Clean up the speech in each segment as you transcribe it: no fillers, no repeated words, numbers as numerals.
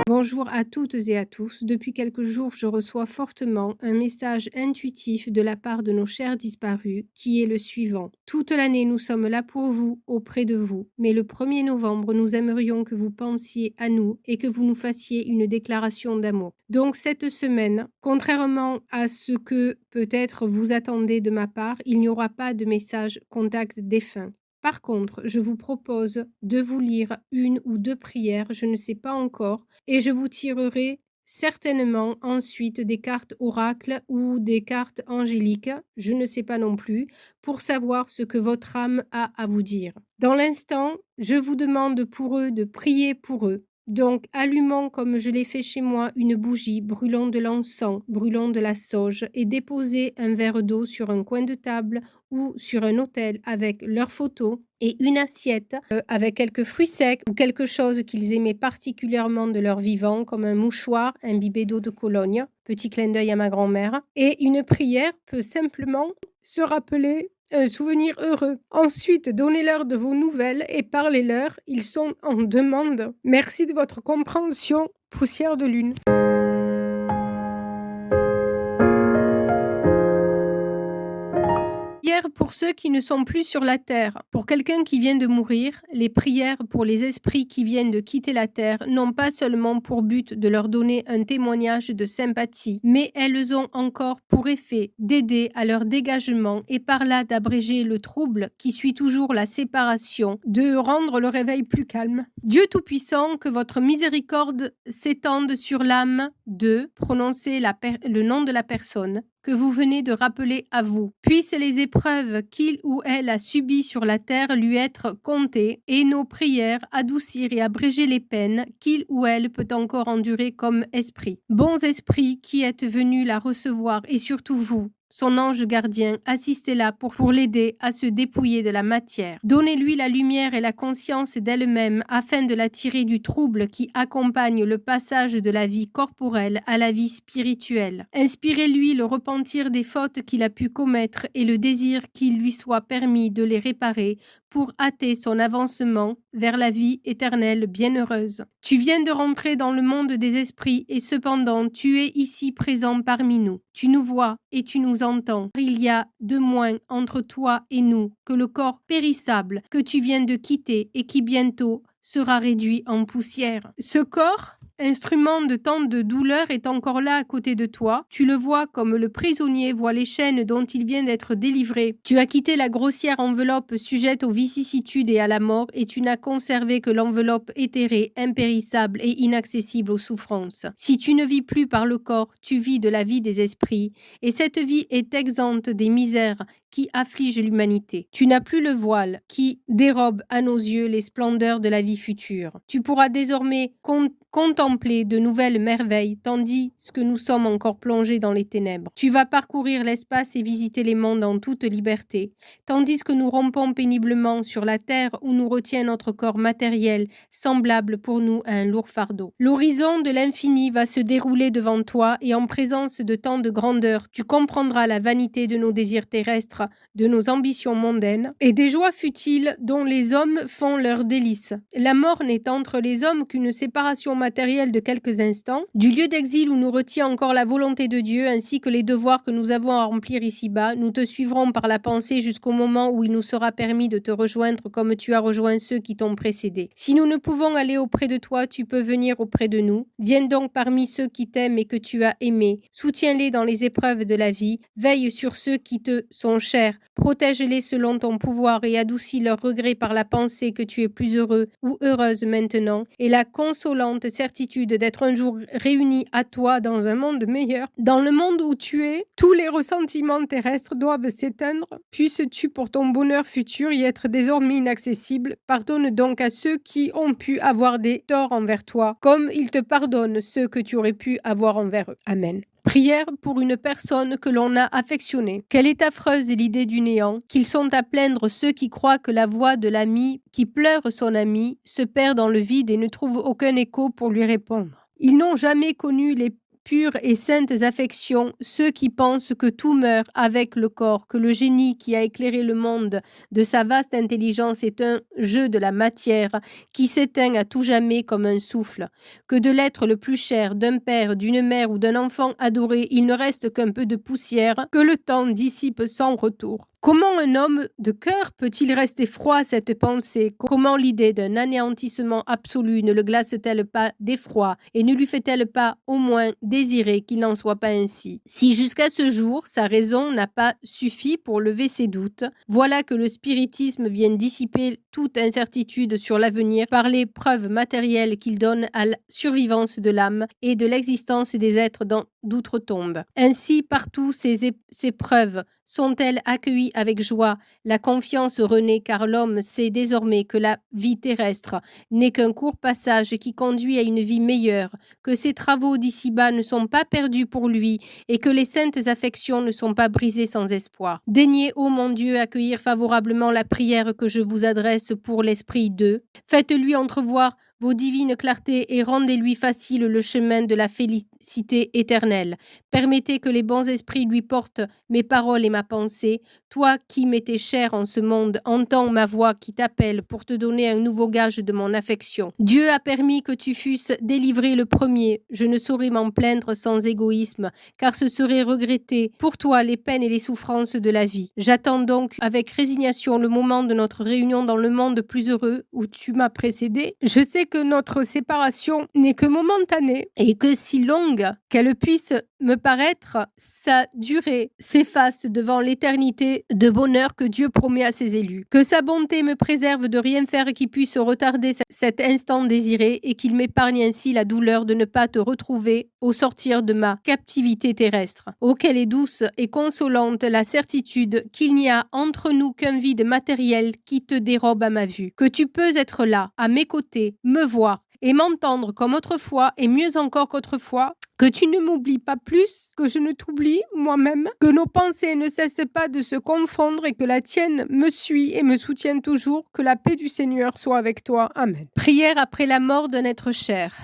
Bonjour à toutes et à tous. Depuis quelques jours, je reçois fortement un message intuitif de la part de nos chers disparus qui est le suivant. Toute l'année, nous sommes là pour vous, auprès de vous. Mais le 1er novembre, nous aimerions que vous pensiez à nous et que vous nous fassiez une déclaration d'amour. Donc cette semaine, contrairement à ce que peut-être vous attendez de ma part, il n'y aura pas de message contact défunt. Par contre, je vous propose de vous lire 1 ou 2 prières, je ne sais pas encore, et je vous tirerai certainement ensuite des cartes oracles ou des cartes angéliques, je ne sais pas non plus, pour savoir ce que votre âme a à vous dire. Dans l'instant, je vous demande pour eux de prier pour eux. Donc, allumons comme je l'ai fait chez moi une bougie, brûlons de l'encens, brûlons de la sauge et déposez un verre d'eau sur un coin de table ou sur un autel avec leurs photos et une assiette avec quelques fruits secs ou quelque chose qu'ils aimaient particulièrement de leur vivant, comme un mouchoir imbibé d'eau de Cologne, petit clin d'œil à ma grand-mère. Et une prière peut simplement se rappeler un souvenir heureux. Ensuite, donnez-leur de vos nouvelles et parlez-leur, ils sont en demande. Merci de votre compréhension, poussière de lune. Prières pour ceux qui ne sont plus sur la terre. Pour quelqu'un qui vient de mourir, les prières pour les esprits qui viennent de quitter la terre n'ont pas seulement pour but de leur donner un témoignage de sympathie, mais elles ont encore pour effet d'aider à leur dégagement et par là d'abréger le trouble qui suit toujours la séparation, de rendre le réveil plus calme. Dieu Tout-Puissant, que votre miséricorde s'étende sur l'âme de prononcer le nom de la personne que vous venez de rappeler à vous. Puissent les épreuves qu'il ou elle a subies sur la terre lui être comptées et nos prières adoucir et abréger les peines qu'il ou elle peut encore endurer comme esprit. Bons esprits qui êtes venus la recevoir et surtout vous, son ange gardien, assistez-la pour l'aider à se dépouiller de la matière. Donnez-lui la lumière et la conscience d'elle-même afin de la tirer du trouble qui accompagne le passage de la vie corporelle à la vie spirituelle. Inspirez-lui le repentir des fautes qu'il a pu commettre et le désir qu'il lui soit permis de les réparer pour hâter son avancement vers la vie éternelle bienheureuse. Tu viens de rentrer dans le monde des esprits et cependant tu es ici présent parmi nous. Tu nous vois et tu nous entends. Il y a de moins entre toi et nous que le corps périssable que tu viens de quitter et qui bientôt sera réduit en poussière. Ce corps, instrument de tant de douleur, est encore là à côté de toi. Tu le vois comme le prisonnier voit les chaînes dont il vient d'être délivré. Tu as quitté la grossière enveloppe sujette aux vicissitudes et à la mort et tu n'as conservé que l'enveloppe éthérée, impérissable et inaccessible aux souffrances. Si tu ne vis plus par le corps, tu vis de la vie des esprits et cette vie est exempte des misères qui affligent l'humanité. Tu n'as plus le voile qui dérobe à nos yeux les splendeurs de la vie future. Tu pourras désormais contempler de nouvelles merveilles, tandis que nous sommes encore plongés dans les ténèbres. Tu vas parcourir l'espace et visiter les mondes en toute liberté, tandis que nous rompons péniblement sur la terre où nous retient notre corps matériel, semblable pour nous à un lourd fardeau. L'horizon de l'infini va se dérouler devant toi et en présence de tant de grandeur, tu comprendras la vanité de nos désirs terrestres, de nos ambitions mondaines et des joies futiles dont les hommes font leur délice. La mort n'est entre les hommes qu'une séparation matérielle de quelques instants, du lieu d'exil où nous retient encore la volonté de Dieu ainsi que les devoirs que nous avons à remplir ici-bas. Nous te suivrons par la pensée jusqu'au moment où il nous sera permis de te rejoindre comme tu as rejoint ceux qui t'ont précédé. Si nous ne pouvons aller auprès de toi, tu peux venir auprès de nous. Viens donc parmi ceux qui t'aiment et que tu as aimés. Soutiens-les dans les épreuves de la vie. Veille sur ceux qui te sont chers. Protège-les selon ton pouvoir et adoucis leurs regrets par la pensée que tu es plus heureux ou heureuse maintenant et la consolante certitude d'être un jour réunis à toi dans un monde meilleur. Dans le monde où tu es, tous les ressentiments terrestres doivent s'éteindre. Puisses-tu pour ton bonheur futur y être désormais inaccessible. Pardonne donc à ceux qui ont pu avoir des torts envers toi, comme ils te pardonnent ceux que tu aurais pu avoir envers eux. Amen. Prière pour une personne que l'on a affectionnée. Quelle est affreuse l'idée du néant, qu'ils sont à plaindre ceux qui croient que la voix de l'ami qui pleure son ami se perd dans le vide et ne trouve aucun écho pour lui répondre. Ils n'ont jamais connu les pures et saintes affections, ceux qui pensent que tout meurt avec le corps, que le génie qui a éclairé le monde de sa vaste intelligence est un jeu de la matière qui s'éteint à tout jamais comme un souffle, que de l'être le plus cher, d'un père, d'une mère ou d'un enfant adoré, il ne reste qu'un peu de poussière que le temps dissipe sans retour. Comment un homme de cœur peut-il rester froid à cette pensée? Comment l'idée d'un anéantissement absolu ne le glace-t-elle pas d'effroi et ne lui fait-elle pas au moins désirer qu'il n'en soit pas ainsi? Si jusqu'à ce jour, sa raison n'a pas suffi pour lever ses doutes, voilà que le spiritisme vient dissiper toute incertitude sur l'avenir par les preuves matérielles qu'il donne à la survivance de l'âme et de l'existence des êtres dans d'outre-tombe. Ainsi, partout ces preuves sont-elles accueillies avec joie, la confiance renaît car l'homme sait désormais que la vie terrestre n'est qu'un court passage qui conduit à une vie meilleure, que ses travaux d'ici-bas ne sont pas perdus pour lui et que les saintes affections ne sont pas brisées sans espoir. Daignez, ô mon Dieu, accueillir favorablement la prière que je vous adresse pour l'esprit d'eux. Faites-lui entrevoir vos divines clartés et rendez-lui facile le chemin de la félicité éternelle. Permettez que les bons esprits lui portent mes paroles et ma pensée. Toi qui m'étais cher en ce monde, entends ma voix qui t'appelle pour te donner un nouveau gage de mon affection. Dieu a permis que tu fusses délivré le premier. Je ne saurais m'en plaindre sans égoïsme, car ce serait regretter pour toi les peines et les souffrances de la vie. J'attends donc avec résignation le moment de notre réunion dans le monde plus heureux où tu m'as précédé. Je sais que notre séparation n'est que momentanée et que si longue qu'elle puisse me paraître, sa durée s'efface devant l'éternité de bonheur que Dieu promet à ses élus. Que sa bonté me préserve de rien faire qui puisse retarder cet instant désiré et qu'il m'épargne ainsi la douleur de ne pas te retrouver au sortir de ma captivité terrestre. Oh, quelle est douce et consolante la certitude qu'il n'y a entre nous qu'un vide matériel qui te dérobe à ma vue. Que tu peux être là, à mes côtés, me voir et m'entendre comme autrefois et mieux encore qu'autrefois, que tu ne m'oublies pas plus que je ne t'oublie moi-même, que nos pensées ne cessent pas de se confondre et que la tienne me suit et me soutient toujours, que la paix du Seigneur soit avec toi. Amen. Prière après la mort d'un être cher.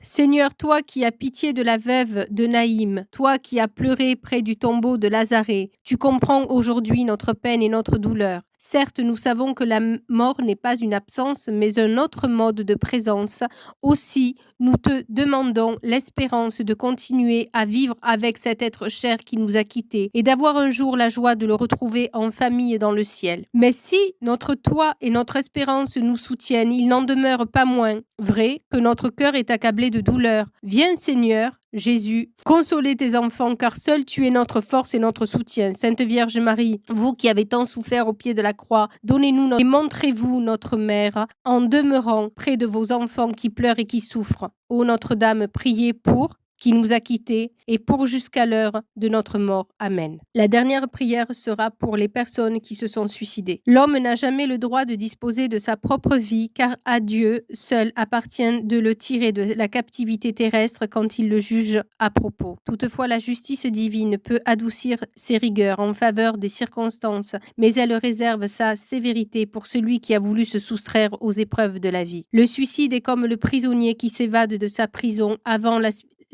Seigneur, toi qui as pitié de la veuve de Naïm, toi qui as pleuré près du tombeau de Lazare, tu comprends aujourd'hui notre peine et notre douleur. Certes, nous savons que la mort n'est pas une absence, mais un autre mode de présence. Aussi, nous te demandons l'espérance de continuer à vivre avec cet être cher qui nous a quittés et d'avoir un jour la joie de le retrouver en famille dans le ciel. Mais si notre toi et notre espérance nous soutiennent, il n'en demeure pas moins vrai que notre cœur est accablé de douleur. Viens, Seigneur, Jésus, consolez tes enfants, car seul tu es notre force et notre soutien. Sainte Vierge Marie, vous qui avez tant souffert au pied de la croix, donnez-nous et montrez-vous notre mère, en demeurant près de vos enfants qui pleurent et qui souffrent. Ô Notre-Dame, priez pour qui nous a quittés et pour jusqu'à l'heure de notre mort. Amen. La dernière prière sera pour les personnes qui se sont suicidées. L'homme n'a jamais le droit de disposer de sa propre vie, car à Dieu seul appartient de le tirer de la captivité terrestre quand il le juge à propos. Toutefois, la justice divine peut adoucir ses rigueurs en faveur des circonstances, mais elle réserve sa sévérité pour celui qui a voulu se soustraire aux épreuves de la vie. Le suicide est comme le prisonnier qui s'évade de sa prison avant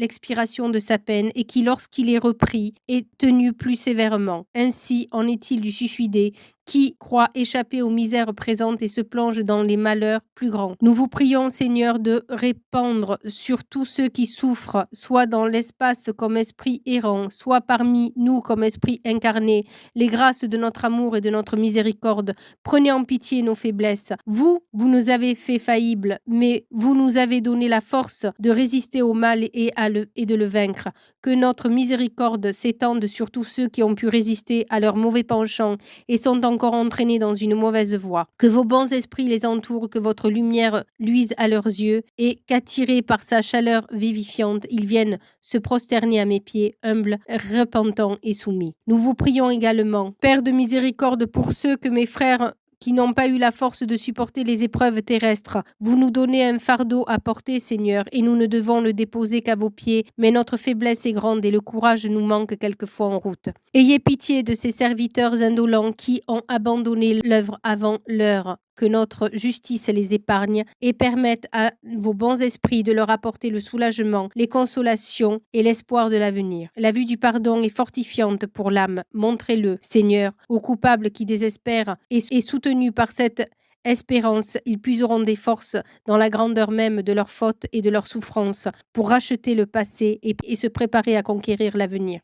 l'expiration de sa peine et qui, lorsqu'il est repris, est tenu plus sévèrement. Ainsi en est-il du suicidé qui croit échapper aux misères présentes et se plonge dans les malheurs plus grands. Nous vous prions, Seigneur, de répandre sur tous ceux qui souffrent, soit dans l'espace comme esprit errant, soit parmi nous comme esprit incarné, les grâces de notre amour et de notre miséricorde. Prenez en pitié nos faiblesses. Vous nous avez fait faillibles, mais vous nous avez donné la force de résister au mal et de le vaincre. Que notre miséricorde s'étende sur tous ceux qui ont pu résister à leurs mauvais penchants et sont encore entraînés dans une mauvaise voie. Que vos bons esprits les entourent, que votre lumière luise à leurs yeux et qu'attirés par sa chaleur vivifiante, ils viennent se prosterner à mes pieds, humbles, repentants et soumis. Nous vous prions également, Père de miséricorde, pour ceux que mes frères qui n'ont pas eu la force de supporter les épreuves terrestres. Vous nous donnez un fardeau à porter, Seigneur, et nous ne devons le déposer qu'à vos pieds, mais notre faiblesse est grande et le courage nous manque quelquefois en route. Ayez pitié de ces serviteurs indolents qui ont abandonné l'œuvre avant l'heure. que notre justice les épargne et permette à vos bons esprits de leur apporter le soulagement, les consolations et l'espoir de l'avenir. La vue du pardon est fortifiante pour l'âme. Montrez-le, Seigneur, aux coupables qui désespèrent et soutenus par cette espérance, ils puiseront des forces dans la grandeur même de leurs fautes et de leurs souffrances pour racheter le passé et se préparer à conquérir l'avenir.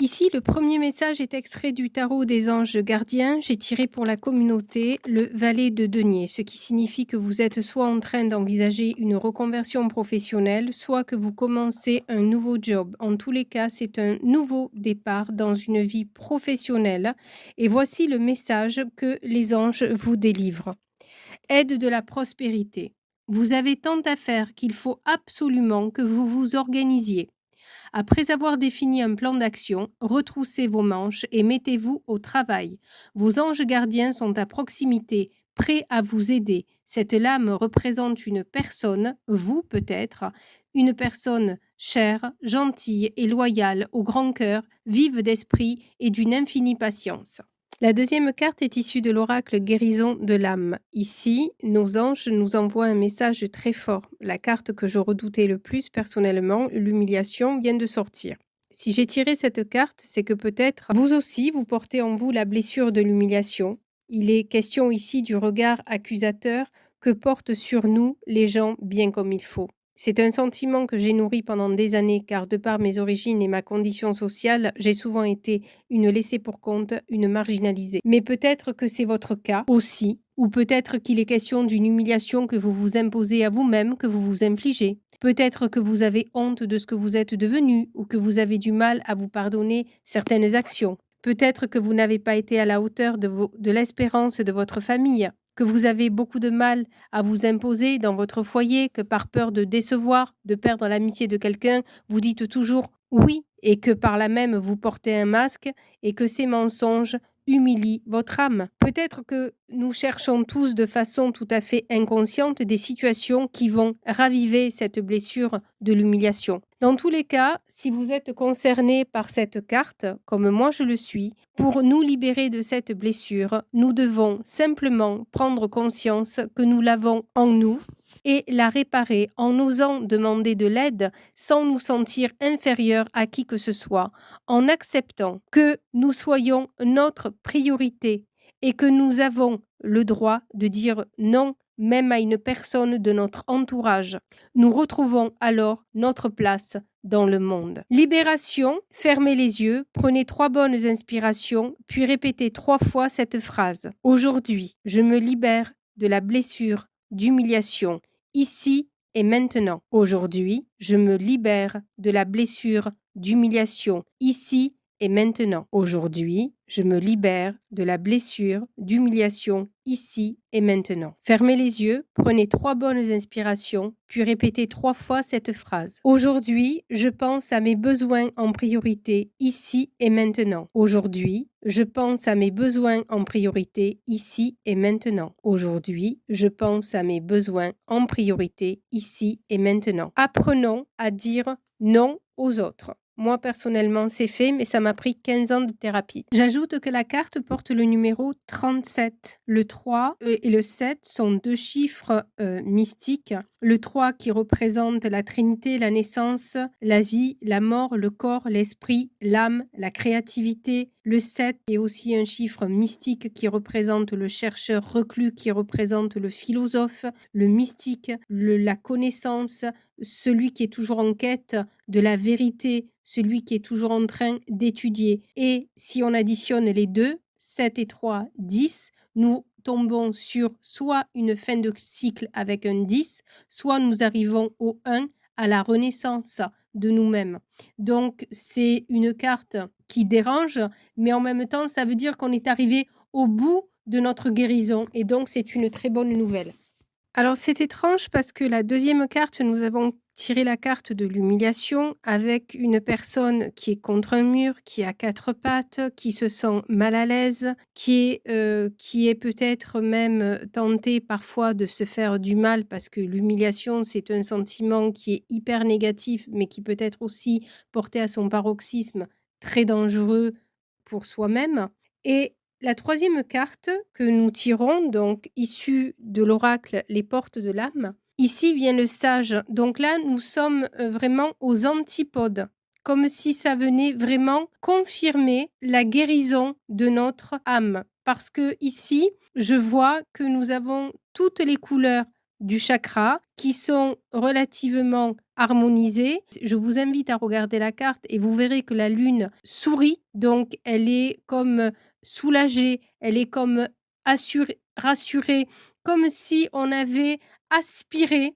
Ici, le premier message est extrait du tarot des anges gardiens. J'ai tiré pour la communauté le valet de denier, ce qui signifie que vous êtes soit en train d'envisager une reconversion professionnelle, soit que vous commencez un nouveau job. En tous les cas, c'est un nouveau départ dans une vie professionnelle. Et voici le message que les anges vous délivrent. Aide de la prospérité. Vous avez tant à faire qu'il faut absolument que vous vous organisiez. Après avoir défini un plan d'action, retroussez vos manches et mettez-vous au travail. Vos anges gardiens sont à proximité, prêts à vous aider. Cette lame représente une personne, vous peut-être, une personne chère, gentille et loyale, au grand cœur, vive d'esprit et d'une infinie patience. La deuxième carte est issue de l'oracle guérison de l'âme. Ici, nos anges nous envoient un message très fort. La carte que je redoutais le plus personnellement, l'humiliation, vient de sortir. Si j'ai tiré cette carte, c'est que peut-être vous aussi, vous portez en vous la blessure de l'humiliation. Il est question ici du regard accusateur que portent sur nous les gens bien comme il faut. C'est un sentiment que j'ai nourri pendant des années car de par mes origines et ma condition sociale, j'ai souvent été une laissée pour compte, une marginalisée. Mais peut-être que c'est votre cas aussi, ou peut-être qu'il est question d'une humiliation que vous vous imposez à vous-même, que vous vous infligez. Peut-être que vous avez honte de ce que vous êtes devenu ou que vous avez du mal à vous pardonner certaines actions. Peut-être que vous n'avez pas été à la hauteur de l'espérance de votre famille, que vous avez beaucoup de mal à vous imposer dans votre foyer, que par peur de décevoir, de perdre l'amitié de quelqu'un, vous dites toujours oui et que par là même vous portez un masque et que ces mensonges humilient votre âme. Peut-être que nous cherchons tous de façon tout à fait inconsciente des situations qui vont raviver cette blessure de l'humiliation. Dans tous les cas, si vous êtes concerné par cette carte, comme moi je le suis, pour nous libérer de cette blessure, nous devons simplement prendre conscience que nous l'avons en nous et la réparer en osant demander de l'aide sans nous sentir inférieurs à qui que ce soit, en acceptant que nous soyons notre priorité et que nous avons le droit de dire non même à une personne de notre entourage. Nous retrouvons alors notre place dans le monde. Libération, fermez les yeux, prenez 3 bonnes inspirations, puis répétez 3 fois cette phrase. Aujourd'hui, je me libère de la blessure d'humiliation, ici et maintenant. Aujourd'hui, je me libère de la blessure d'humiliation, ici et maintenant. Aujourd'hui, je me libère de la blessure d'humiliation ici et maintenant. Fermez les yeux, prenez 3 bonnes inspirations, puis répétez 3 fois cette phrase. Aujourd'hui, je pense à mes besoins en priorité ici et maintenant. Aujourd'hui, je pense à mes besoins en priorité ici et maintenant. Aujourd'hui, je pense à mes besoins en priorité ici et maintenant. Apprenons à dire non aux autres. Moi, personnellement, c'est fait, mais ça m'a pris 15 ans de thérapie. J'ajoute que la carte porte le numéro 37. Le 3 et le 7 sont 2 chiffres mystiques. Le 3 qui représente la Trinité, la naissance, la vie, la mort, le corps, l'esprit, l'âme, la créativité, Le 7 est aussi un chiffre mystique qui représente le chercheur reclus, qui représente le philosophe, le mystique, la connaissance, celui qui est toujours en quête de la vérité, celui qui est toujours en train d'étudier. Et si on additionne les deux, 7 et 3, 10, nous tombons sur soit une fin de cycle avec un 10, soit nous arrivons au 1, à la renaissance de nous-mêmes. Donc, c'est une carte qui dérange, mais en même temps, ça veut dire qu'on est arrivé au bout de notre guérison et donc c'est une très bonne nouvelle. Alors, c'est étrange parce que la deuxième carte, nous avons tiré la carte de l'humiliation avec une personne qui est contre un mur, qui a 4 pattes, qui se sent mal à l'aise, qui est peut-être même tentée parfois de se faire du mal parce que l'humiliation, c'est un sentiment qui est hyper négatif, mais qui peut être aussi porté à son paroxysme très dangereux pour soi-même. Et la troisième carte que nous tirons, donc issue de l'oracle Les portes de l'âme, ici vient le sage. Donc là, nous sommes vraiment aux antipodes, comme si ça venait vraiment confirmer la guérison de notre âme. Parce que ici, je vois que nous avons toutes les couleurs du chakra qui sont relativement harmonisées. Je vous invite à regarder la carte et vous verrez que la lune sourit, donc elle est comme soulagée, elle est comme rassurée, comme si on avait aspiré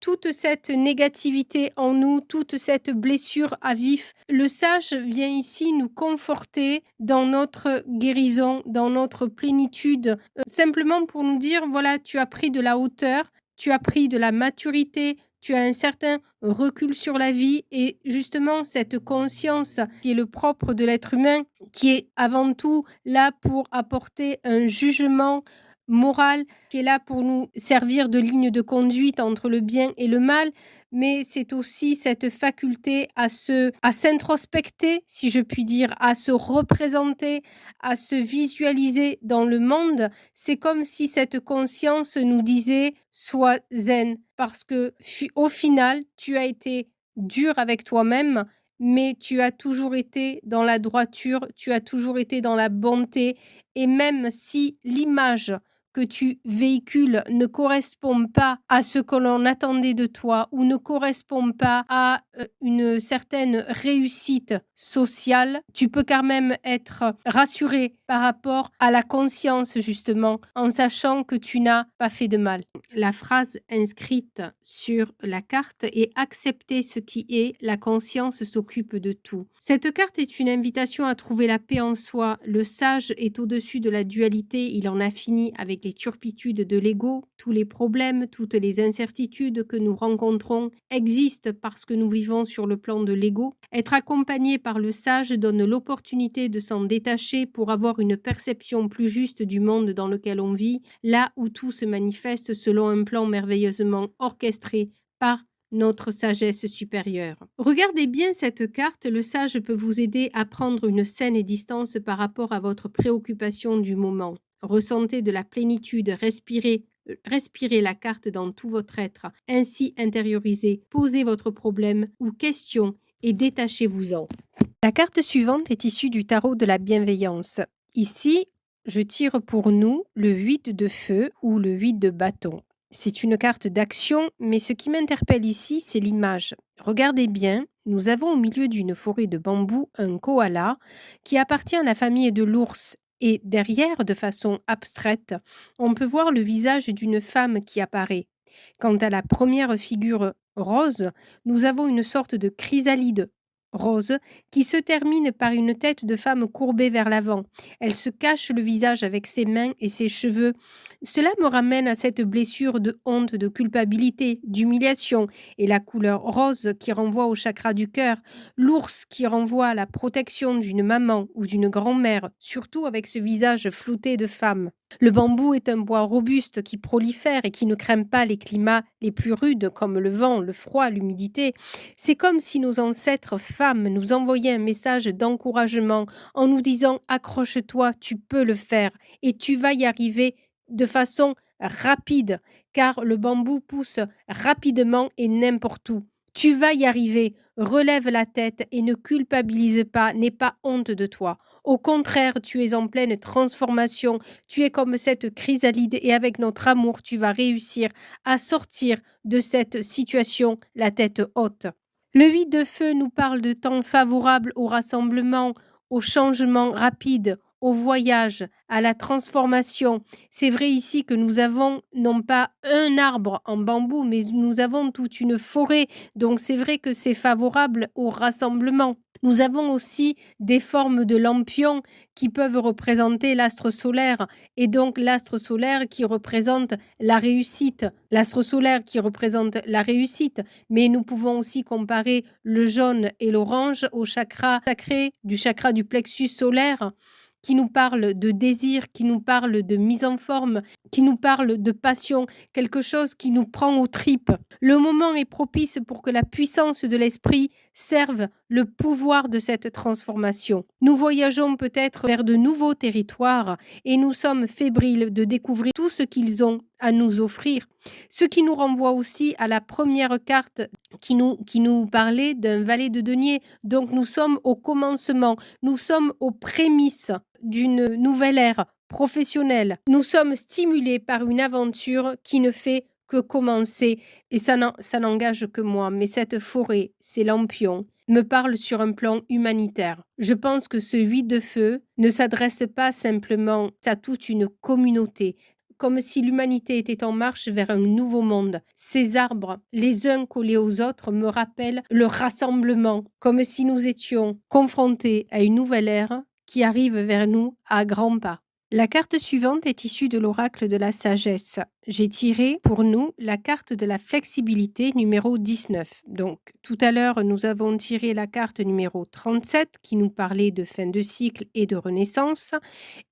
toute cette négativité en nous, toute cette blessure à vif. Le sage vient ici nous conforter dans notre guérison, dans notre plénitude, simplement pour nous dire, voilà, tu as pris de la hauteur, tu as pris de la maturité, tu as un certain recul sur la vie et justement cette conscience qui est le propre de l'être humain, qui est avant tout là pour apporter un jugement moral, qui est là pour nous servir de ligne de conduite entre le bien et le mal, mais c'est aussi cette faculté à s'introspecter, si je puis dire, à se représenter, à se visualiser dans le monde. C'est comme si cette conscience nous disait: sois zen, parce que au final, tu as été dur avec toi-même, mais tu as toujours été dans la droiture, tu as toujours été dans la bonté, et même si l'image que tu véhicules ne correspond pas à ce que l'on attendait de toi ou ne correspond pas à une certaine réussite sociale, tu peux quand même être rassuré par rapport à la conscience justement, en sachant que tu n'as pas fait de mal. La phrase inscrite sur la carte est: accepter ce qui est, la conscience s'occupe de tout. Cette carte est une invitation à trouver la paix en soi. Le sage est au-dessus de la dualité, il en a fini avec les turpitudes de l'ego. Tous les problèmes, toutes les incertitudes que nous rencontrons existent parce que nous vivons sur le plan de l'ego. Être accompagné par le sage donne l'opportunité de s'en détacher pour avoir une perception plus juste du monde dans lequel on vit, là où tout se manifeste selon un plan merveilleusement orchestré par notre sagesse supérieure. Regardez bien cette carte, le sage peut vous aider à prendre une saine distance par rapport à votre préoccupation du moment. Ressentez de la plénitude, respirez la carte dans tout votre être, ainsi intériorisez, posez votre problème ou question et détachez-vous-en. La carte suivante est issue du tarot de la bienveillance. Ici, je tire pour nous le 8 de feu ou le 8 de bâton. C'est une carte d'action, mais ce qui m'interpelle ici, c'est l'image. Regardez bien, nous avons au milieu d'une forêt de bambou un koala qui appartient à la famille de l'ours. Et derrière, de façon abstraite, on peut voir le visage d'une femme qui apparaît. Quant à la première figure rose, nous avons une sorte de chrysalide rose qui se termine par une tête de femme courbée vers l'avant. Elle se cache le visage avec ses mains et ses cheveux. Cela me ramène à cette blessure de honte, de culpabilité, d'humiliation, et la couleur rose qui renvoie au chakra du cœur, l'ours qui renvoie à la protection d'une maman ou d'une grand-mère, surtout avec ce visage flouté de femme. Le bambou est un bois robuste qui prolifère et qui ne craint pas les climats les plus rudes comme le vent, le froid, l'humidité. C'est comme si nos ancêtres femmes nous envoyaient un message d'encouragement en nous disant: accroche-toi, tu peux le faire et tu vas y arriver de façon rapide, car le bambou pousse rapidement et n'importe où. Tu vas y arriver. Relève la tête et ne culpabilise pas, n'aie pas honte de toi. Au contraire, tu es en pleine transformation. Tu es comme cette chrysalide et avec notre amour, tu vas réussir à sortir de cette situation la tête haute. Le 8 de feu nous parle de temps favorable au rassemblement, au changement rapide, au voyage, à la transformation. C'est vrai ici que nous avons non pas un arbre en bambou, mais nous avons toute une forêt. Donc c'est vrai que c'est favorable au rassemblement. Nous avons aussi des formes de lampions qui peuvent représenter l'astre solaire et donc l'astre solaire qui représente la réussite. L'astre solaire qui représente la réussite, mais nous pouvons aussi comparer le jaune et l'orange au chakra sacré du chakra du plexus solaire qui nous parle de désir, qui nous parle de mise en forme, qui nous parle de passion, quelque chose qui nous prend aux tripes. Le moment est propice pour que la puissance de l'esprit serve le pouvoir de cette transformation. Nous voyageons peut-être vers de nouveaux territoires et nous sommes fébriles de découvrir tout ce qu'ils ont à nous offrir. Ce qui nous renvoie aussi à la première carte qui nous parlait d'un valet de denier. Donc nous sommes au commencement, nous sommes aux prémices d'une nouvelle ère professionnelle. Nous sommes stimulés par une aventure qui ne fait que commencer et ça n'engage que moi. Mais cette forêt, ces lampions, me parle sur un plan humanitaire. Je pense que ce 8 de feu ne s'adresse pas simplement à toute une communauté, comme si l'humanité était en marche vers un nouveau monde. Ces arbres, les uns collés aux autres, me rappellent le rassemblement, comme si nous étions confrontés à une nouvelle ère qui arrive vers nous à grands pas. La carte suivante est issue de l'oracle de la sagesse. J'ai tiré pour nous la carte de la flexibilité numéro 19. Donc tout à l'heure, nous avons tiré la carte numéro 37 qui nous parlait de fin de cycle et de renaissance.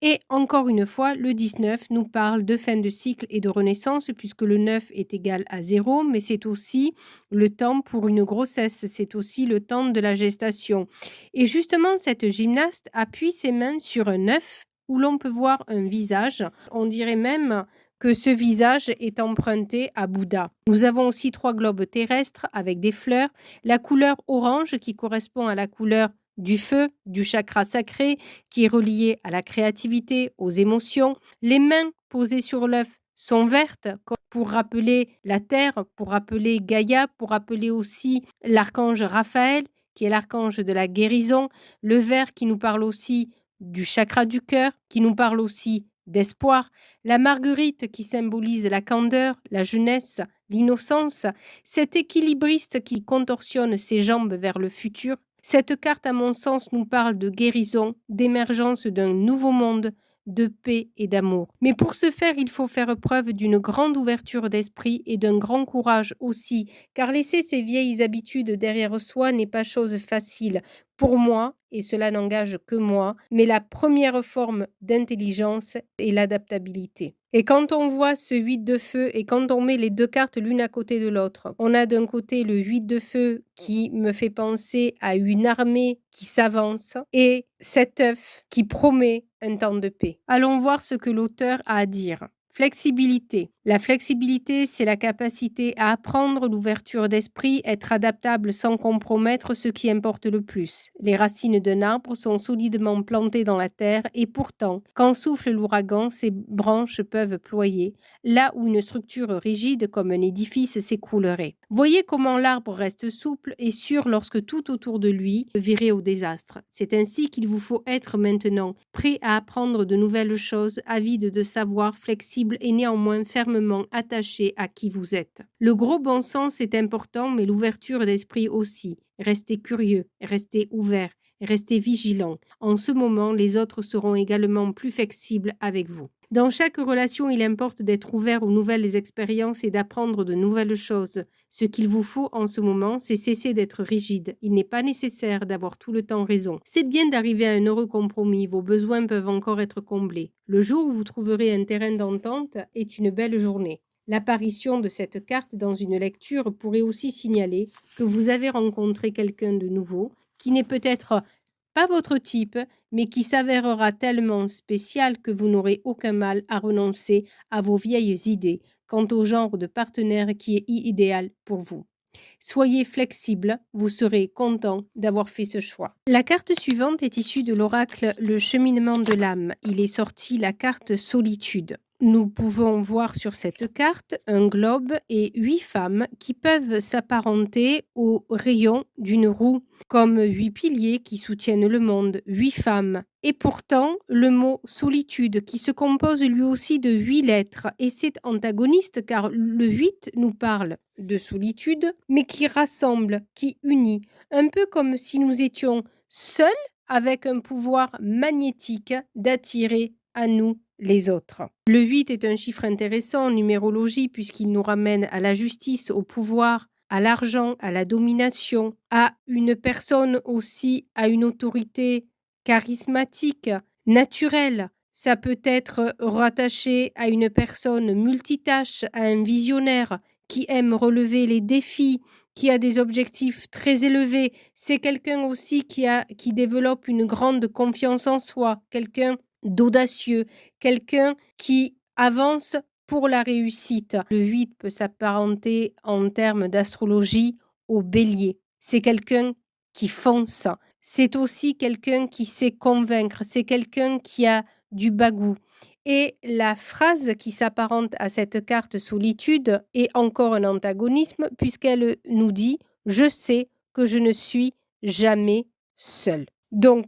Et encore une fois, le 19 nous parle de fin de cycle et de renaissance puisque le 9 est égal à 0, mais c'est aussi le temps pour une grossesse, c'est aussi le temps de la gestation. Et justement, cette gymnaste appuie ses mains sur un œuf où l'on peut voir un visage. On dirait même que ce visage est emprunté à Bouddha. Nous avons aussi 3 globes terrestres avec des fleurs. La couleur orange qui correspond à la couleur du feu, du chakra sacré, qui est relié à la créativité, aux émotions. Les mains posées sur l'œuf sont vertes pour rappeler la terre, pour rappeler Gaïa, pour rappeler aussi l'archange Raphaël, qui est l'archange de la guérison. Le vert qui nous parle aussi du chakra du cœur, qui nous parle aussi d'espoir. La marguerite qui symbolise la candeur, la jeunesse, l'innocence. Cet équilibriste qui contorsionne ses jambes vers le futur. Cette carte, à mon sens, nous parle de guérison, d'émergence d'un nouveau monde, de paix et d'amour. Mais pour ce faire, il faut faire preuve d'une grande ouverture d'esprit et d'un grand courage aussi, car laisser ses vieilles habitudes derrière soi n'est pas chose facile. Pour moi, et cela n'engage que moi, mais la première forme d'intelligence est l'adaptabilité. Et quand on voit ce 8 de feu et quand on met les 2 cartes l'une à côté de l'autre, on a d'un côté le 8 de feu qui me fait penser à une armée qui s'avance et cet œuf qui promet un temps de paix. Allons voir ce que l'auteur a à dire. Flexibilité. La flexibilité, c'est la capacité à apprendre, l'ouverture d'esprit, être adaptable sans compromettre ce qui importe le plus. Les racines d'un arbre sont solidement plantées dans la terre et pourtant, quand souffle l'ouragan, ses branches peuvent ployer, là où une structure rigide comme un édifice s'écroulerait. Voyez comment l'arbre reste souple et sûr lorsque tout autour de lui virait au désastre. C'est ainsi qu'il vous faut être maintenant, prêt à apprendre de nouvelles choses, avide de savoir, flexible et néanmoins fermement attaché à qui vous êtes. Le gros bon sens est important, mais l'ouverture d'esprit aussi. Restez curieux, restez ouvert, restez vigilant. En ce moment, les autres seront également plus flexibles avec vous. Dans chaque relation, il importe d'être ouvert aux nouvelles expériences et d'apprendre de nouvelles choses. Ce qu'il vous faut en ce moment, c'est cesser d'être rigide. Il n'est pas nécessaire d'avoir tout le temps raison. C'est bien d'arriver à un heureux compromis. Vos besoins peuvent encore être comblés. Le jour où vous trouverez un terrain d'entente est une belle journée. L'apparition de cette carte dans une lecture pourrait aussi signaler que vous avez rencontré quelqu'un de nouveau qui n'est peut-être pas votre type, mais qui s'avérera tellement spécial que vous n'aurez aucun mal à renoncer à vos vieilles idées quant au genre de partenaire qui est idéal pour vous. Soyez flexible, vous serez content d'avoir fait ce choix. La carte suivante est issue de l'oracle Le cheminement de l'âme. Il est sorti la carte Solitude. Nous pouvons voir sur cette carte un globe et 8 femmes qui peuvent s'apparenter au rayon d'une roue, comme 8 piliers qui soutiennent le monde, 8 femmes. Et pourtant, le mot solitude qui se compose lui aussi de 8 lettres et c'est antagoniste car le 8 nous parle de solitude mais qui rassemble, qui unit, un peu comme si nous étions seuls avec un pouvoir magnétique d'attirer à nous les autres. Le 8 est un chiffre intéressant en numérologie puisqu'il nous ramène à la justice, au pouvoir, à l'argent, à la domination, à une personne aussi, à une autorité charismatique, naturelle. Ça peut être rattaché à une personne multitâche, à un visionnaire qui aime relever les défis, qui a des objectifs très élevés. C'est quelqu'un aussi qui développe une grande confiance en soi, quelqu'un d'audacieux, quelqu'un qui avance pour la réussite. Le 8 peut s'apparenter en termes d'astrologie au bélier. C'est quelqu'un qui fonce. C'est aussi quelqu'un qui sait convaincre. C'est quelqu'un qui a du bagou. Et la phrase qui s'apparente à cette carte solitude est encore un antagonisme puisqu'elle nous dit « Je sais que je ne suis jamais seul ». Donc,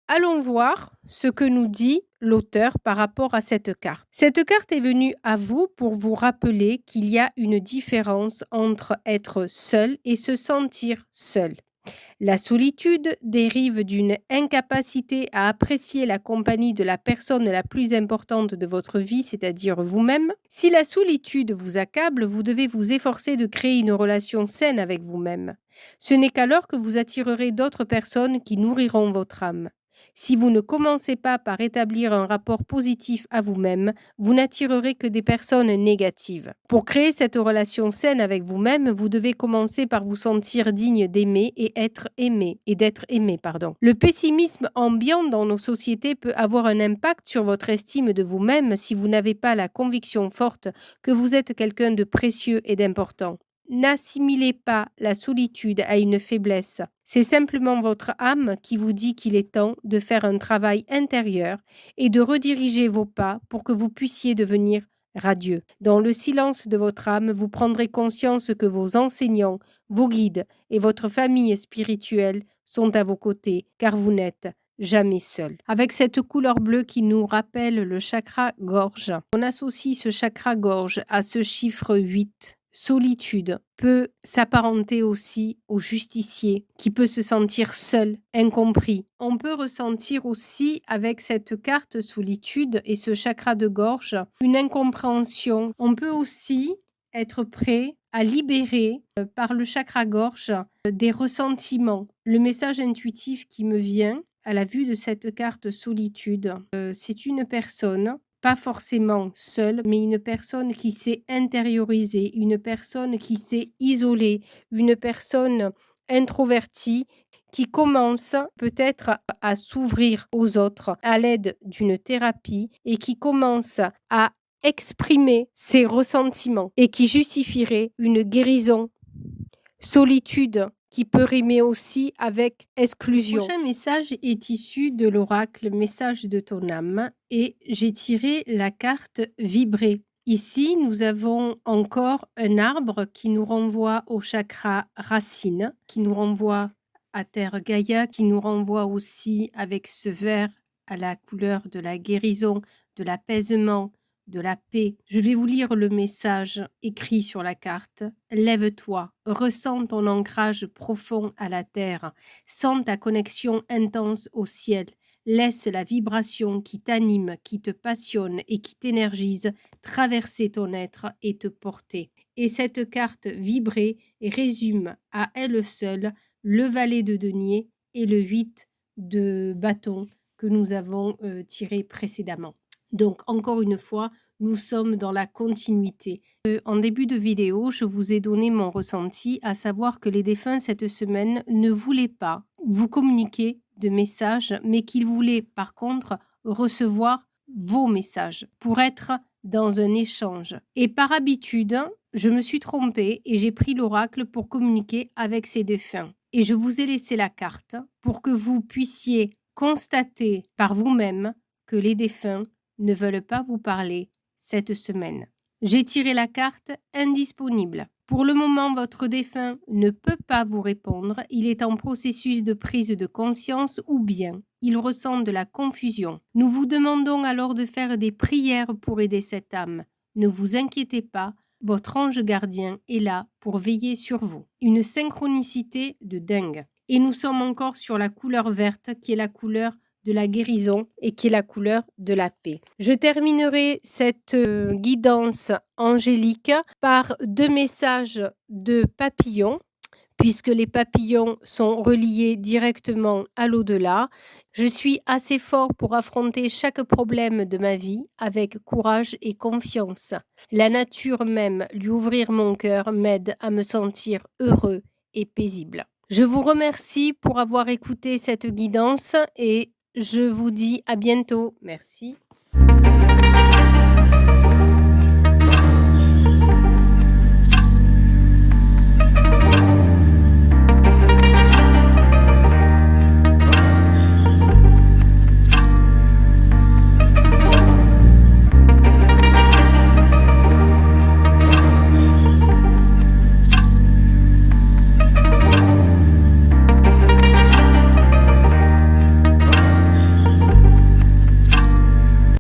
allons voir ce que nous dit l'auteur par rapport à cette carte. Cette carte est venue à vous pour vous rappeler qu'il y a une différence entre être seul et se sentir seul. La solitude dérive d'une incapacité à apprécier la compagnie de la personne la plus importante de votre vie, c'est-à-dire vous-même. Si la solitude vous accable, vous devez vous efforcer de créer une relation saine avec vous-même. Ce n'est qu'alors que vous attirerez d'autres personnes qui nourriront votre âme. Si vous ne commencez pas par établir un rapport positif à vous-même, vous n'attirerez que des personnes négatives. Pour créer cette relation saine avec vous-même, vous devez commencer par vous sentir digne d'aimer et d'être aimé. Le pessimisme ambiant dans nos sociétés peut avoir un impact sur votre estime de vous-même si vous n'avez pas la conviction forte que vous êtes quelqu'un de précieux et d'important. N'assimilez pas la solitude à une faiblesse. C'est simplement votre âme qui vous dit qu'il est temps de faire un travail intérieur et de rediriger vos pas pour que vous puissiez devenir radieux. Dans le silence de votre âme, vous prendrez conscience que vos enseignants, vos guides et votre famille spirituelle sont à vos côtés, car vous n'êtes jamais seul. Avec cette couleur bleue qui nous rappelle le chakra gorge, on associe ce chakra gorge à ce chiffre 8. Solitude peut s'apparenter aussi au justicier qui peut se sentir seul, incompris. On peut ressentir aussi avec cette carte solitude et ce chakra de gorge une incompréhension. On peut aussi être prêt à libérer par le chakra gorge des ressentiments. Le message intuitif qui me vient à la vue de cette carte solitude, c'est une personne pas forcément seule, mais une personne qui s'est intériorisée, une personne qui s'est isolée, une personne introvertie qui commence peut-être à s'ouvrir aux autres à l'aide d'une thérapie et qui commence à exprimer ses ressentiments et qui justifierait une guérison. Solitude qui peut rimer aussi avec exclusion. Le prochain message est issu de l'oracle Message de ton âme et j'ai tiré la carte Vibrer. Ici, nous avons encore un arbre qui nous renvoie au chakra racine, qui nous renvoie à Terre Gaïa, qui nous renvoie aussi avec ce vert à la couleur de la guérison, de l'apaisement, de la paix. Je vais vous lire le message écrit sur la carte. Lève-toi, ressens ton ancrage profond à la terre, sens ta connexion intense au ciel. Laisse la vibration qui t'anime, qui te passionne et qui t'énergise traverser ton être et te porter. Et cette carte vibrée résume à elle seule le valet de denier et le 8 de bâton que nous avons tiré précédemment. Donc, encore une fois, nous sommes dans la continuité. En début de vidéo, je vous ai donné mon ressenti, à savoir que les défunts cette semaine ne voulaient pas vous communiquer de messages, mais qu'ils voulaient par contre recevoir vos messages pour être dans un échange. Et par habitude, je me suis trompée et j'ai pris l'oracle pour communiquer avec ces défunts. Et je vous ai laissé la carte pour que vous puissiez constater par vous-même que les défunts ne veulent pas vous parler cette semaine. J'ai tiré la carte indisponible. Pour le moment, votre défunt ne peut pas vous répondre. Il est en processus de prise de conscience ou bien il ressent de la confusion. Nous vous demandons alors de faire des prières pour aider cette âme. Ne vous inquiétez pas, votre ange gardien est là pour veiller sur vous. Une synchronicité de dingue. Et nous sommes encore sur la couleur verte qui est la couleur de la guérison et qui est la couleur de la paix. Je terminerai cette guidance angélique par 2 messages de papillons, puisque les papillons sont reliés directement à l'au-delà. Je suis assez fort pour affronter chaque problème de ma vie avec courage et confiance. La nature même, lui ouvrir mon cœur, m'aide à me sentir heureux et paisible. Je vous remercie pour avoir écouté cette guidance et je vous dis à bientôt. Merci.